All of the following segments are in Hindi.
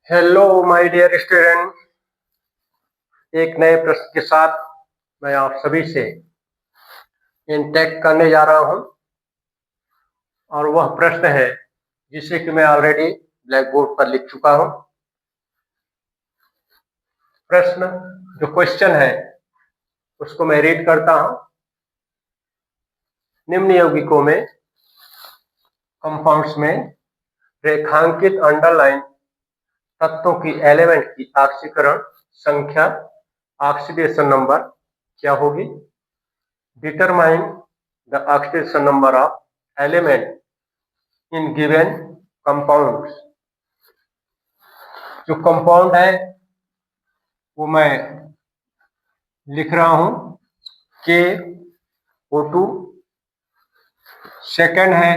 Hello my dear student. एक नए प्रश्न के साथ मैं आप सभी से इंटरेक्ट करने जा रहा हूं और वह प्रश्न है जिसे कि मैं ऑलरेडी ब्लैक बोर्ड पर लिख चुका हूं। प्रश्न जो क्वेश्चन है उसको मैं रीड करता हूं। निम्न यौगिकों में कंपाउंड्स में रेखांकित अंडरलाइन तत्वों की एलिमेंट की ऑक्सीकरण संख्या ऑक्सीडेशन नंबर क्या होगी? Determine the oxidation number of element in given compound. जो कंपाउंड है वो मैं लिख रहा हूं KO2। सेकंड है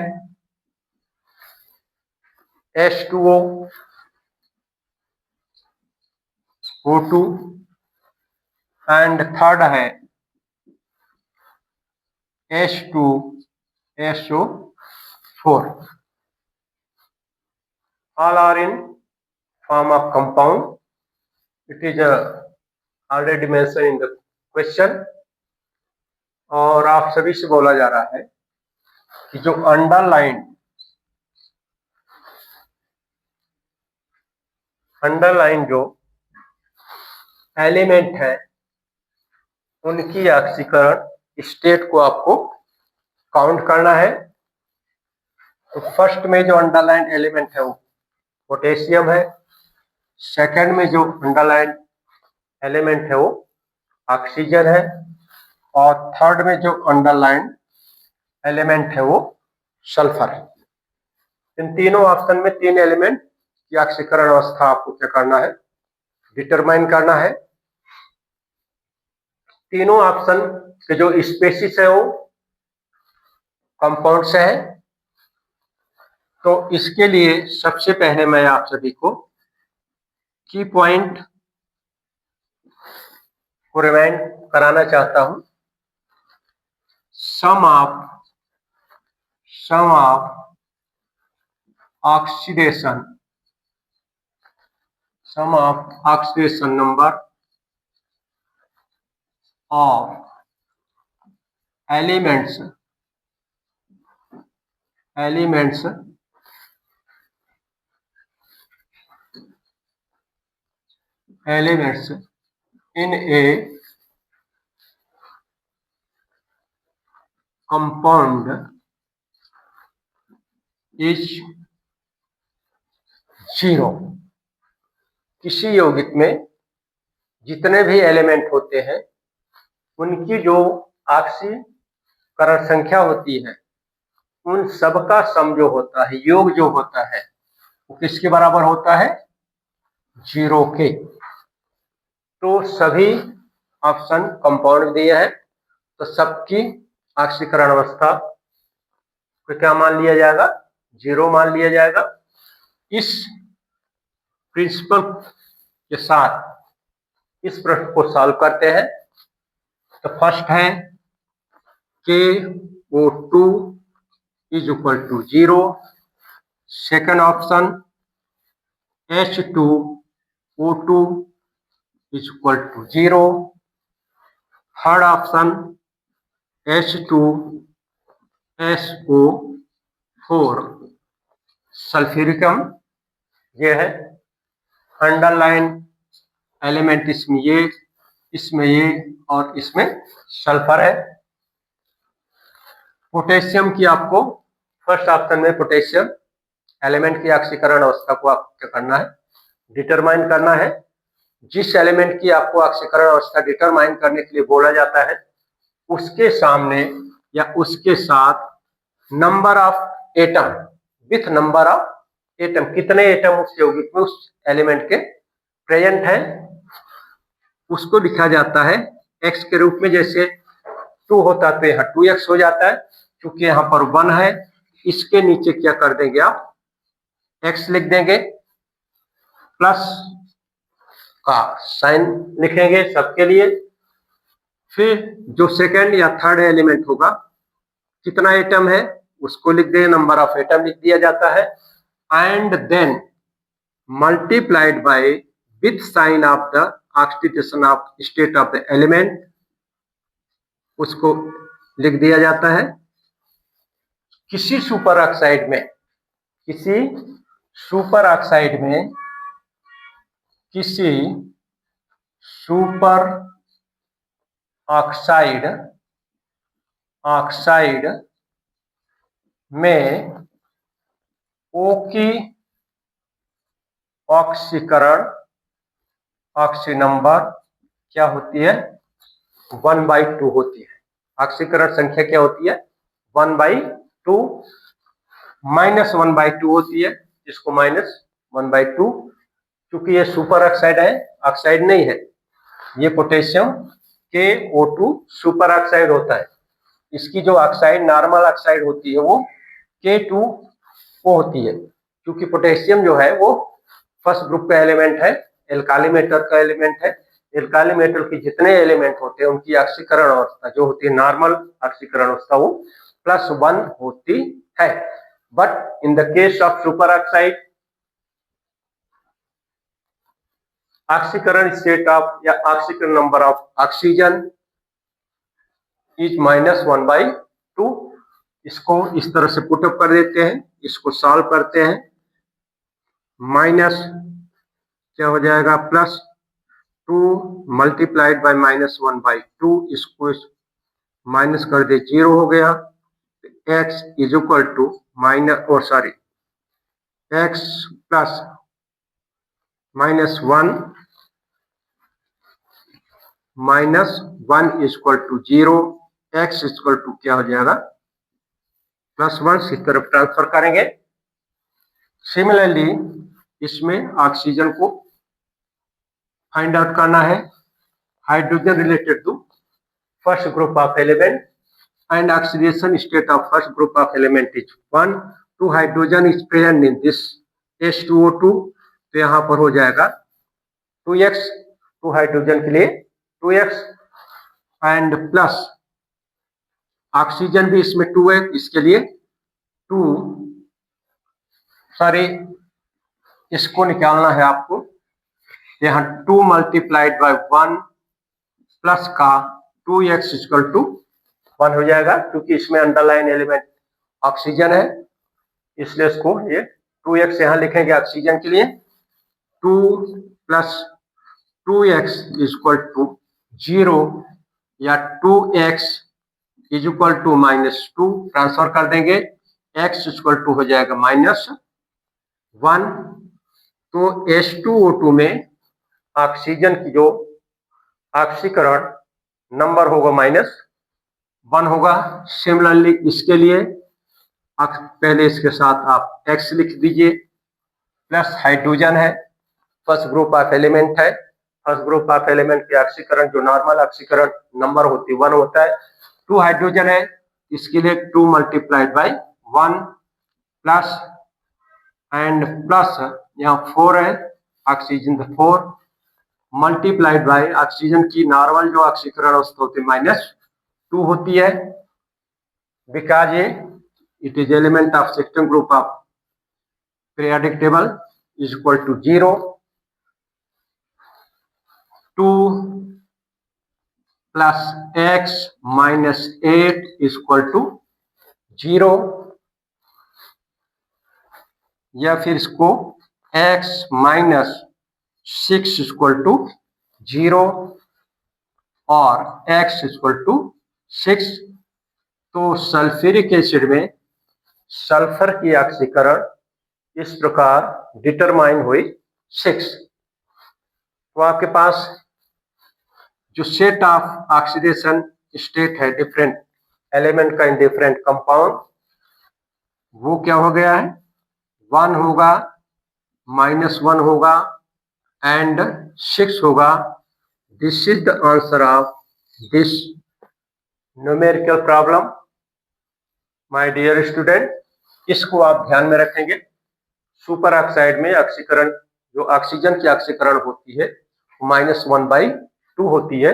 H2O O2 एंड थर्ड है H2SO4। All are in form of compound. It is already mentioned in the question। और आप सभी से बोला जा रहा है कि जो अंडरलाइन जो एलिमेंट है उनकी ऑक्सीकरण स्टेट को आपको काउंट करना है। तो फर्स्ट में जो अंडरलाइन एलिमेंट है वो पोटेशियम है। सेकंड में जो अंडरलाइन एलिमेंट है वो ऑक्सीजन है। और थर्ड में जो अंडरलाइन एलिमेंट है वो सल्फर है। इन तीनों ऑप्शन में तीन एलिमेंट की ऑक्सीकरण अवस्था आपको क्या करना है? डिटरमाइन करना है। तीनों ऑप्शन के जो स्पेसिस है वो कंपाउंड से है। तो इसके लिए सबसे पहले मैं आप सभी को की पॉइंट को रिमाइंड कराना चाहता हूं। Sum of oxidation number of elements in a compound is 0। किसी यौगिक में जितने भी एलिमेंट होते हैं उनकी जो ऑक्सीकरण संख्या होती है उन सबका सम जो होता है, योग जो होता है, वो किसके बराबर होता है? 0 के। तो सभी ऑप्शन कंपाउंड दिए हैं तो सबकी ऑक्सीकरण अवस्था को क्या मान लिया जाएगा? 0 मान लिया जाएगा। इस प्रिंसिपल के साथ इस प्रश्न को सॉल्व करते हैं। तो फर्स्ट है KO2 is equal to 0। Second option H2O2 is equal to 0। Third option H2SO4 सल्फ्यूरिकम ये है। अंडरलाइन एलिमेंट इसमें ये और इसमें सल्फर है। पोटेशियम की आपको फर्स्ट ऑप्शन में पोटेशियम एलिमेंट की ऑक्सीकरण अवस्था को आपको क्या करना है? डिटरमाइन करना है। जिस एलिमेंट की आपको ऑक्सीकरण अवस्था डिटरमाइन करने के लिए बोला जाता है उसके सामने या उसके साथ number of atom with number of atom, कितने एटम उस यौगिक में उस एलिमेंट के प्रेजेंट है, उसको लिखा जाता है x के रूप में। जैसे 2 होता है तो यहाँ 2x हो जाता है। क्योंकि यहाँ पर 1 है इसके नीचे क्या कर देंगे आप? x लिख देंगे, प्लस का साइन लिखेंगे सबके लिए। फिर जो सेकंड या थर्ड एलिमेंट होगा कितना एटम है उसको लिख देंगे, नंबर ऑफ एटम लिख दिया जाता है। And then multiplied by with sign of the oxidation of state of the element, उसको लिख दिया जाता है। किसी सुपर ऑक्साइड में किसी सुपर ऑक्साइड में O की ऑक्सी नंबर क्या होती है? 1/2 होती है। ऑक्सीकरण संख्या क्या होती है? 1/2 -1/2 होती है, इसको -1/2। क्योंकि ये सुपर ऑक्साइड है, ऑक्साइड नहीं है। ये पोटेशियम KO2 सुपर ऑक्साइड होता है। इसकी जो ऑक्साइड नॉर्मल ऑक्साइड होती है वो K2O होती है। क्योंकि पोटेशियम जो है वो फर्स्ट ग्रुप का एलिमेंट है, एल्काली मेटल का एलिमेंट है। एल्काली मेटल के जितने एलिमेंट होते हैं उनकी ऑक्सीकरण अवस्था जो होती है नॉर्मल ऑक्सीकरण अवस्था वो +1 होती है। But in the case of super oxide ऑक्सीकरण स्टेट ऑफ या ऑक्सीकरण नंबर ऑफ ऑक्सीजन इज -1/2। इसको इस तरह से पुटअप कर देते हैं, इसको सॉल्व करते हैं। माइनस क्या हो जाएगा? +2 मल्टीप्लाइड बाय -1/2, इसको माइनस कर दे, 0 हो गया। x is equal to x plus -1 is equal to 0। x is equal to क्या हो जाएगा? +1 इस तरफ ट्रांसफर करेंगे। सिमिलरली इसमें ऑक्सीजन को फाइंड आउट करना है। Hydrogen related to first group of element and oxidation state of first group of element is 1. 2 hydrogen is present in this H2O2, तो यहाँ पर हो जाएगा 2x, 2 हाइड्रोजन के लिए 2x एंड प्लस ऑक्सीजन भी इसमें 2 है, इसके लिए 2 इसको निकालना है आपको। यहाँ 2 मल्टीप्लाइड बाय 1 प्लस का 2x इक्वल टू 1 हो जाएगा। क्योंकि इसमें अंडरलाइन एलिमेंट ऑक्सीजन है, इसलिए इसको ये 2x यहाँ लिखेंगे ऑक्सीजन के लिए। 2 + 2x इक्वल टू 0 या 2x इक्वल टू -2 ट्रांसफर कर देंगे। x इक्वल टू हो जाएगा -1। तो H2O2 में ऑक्सीजन की जो ऑक्सीकरण नंबर होगा -1 होगा। सिमिलरली इसके लिए पहले इसके साथ आप x लिख दीजिए। प्लस हाइड्रोजन है, फर्स्ट ग्रुप ऑफ एलिमेंट है। फर्स्ट ग्रुप ऑफ एलिमेंट की ऑक्सीकरण जो नॉर्मल ऑक्सीकरण नंबर होती है 1 होता है। 2 हाइड्रोजन है, इसके लिए 2 multiplied by 1 plus and plus यहाँ 4 है, ऑक्सीजन 4 मल्टीप्लाइड बाय ऑक्सीजन की नॉर्मल जो ऑक्सीकरण अवस्था होती है -2 होती है। Because it is element of second group of periodic table is equal to 0। 2 + x - 8 equal to 0, या फिर इसको x - 6 इक्वल टू 0 और x इक्वल टू 6। तो सल्फ्यूरिक एसिड में सल्फर की ऑक्सीकरण इस प्रकार डिटरमाइन हुई 6। तो आपके पास जो सेट ऑफ ऑक्सीडेशन स्टेट है डिफरेंट एलिमेंट का इन डिफरेंट कंपाउंड, वो क्या हो गया है? 1 होगा, -1 होगा एंड 6 होगा। This is the answer of this numerical problem my dear student. इसको आप ध्यान में रखेंगे। सुपर ऑक्साइड में ऑक्सीकरण जो ऑक्सीजन की ऑक्सीकरण होती है -1/2 होती है।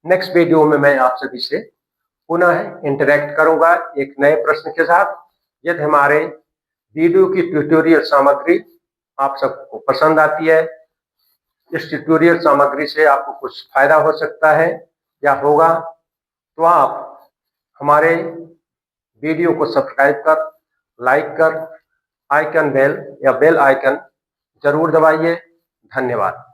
नेक्स्ट वीडियो में मैं आप सभी से पुनः इंटरेक्ट करूंगा एक नए प्रश्न के साथ। यदि हमारे वीडियो की ट्यूटोरियल सामग्री आप सबको पसंद आती है, इस ट्यूटोरियल सामग्री से आपको कुछ फायदा हो सकता है या होगा, तो आप हमारे वीडियो को सब्सक्राइब कर, लाइक कर, आइकन बेल या बेल आइकन जरूर दबाइए। धन्यवाद।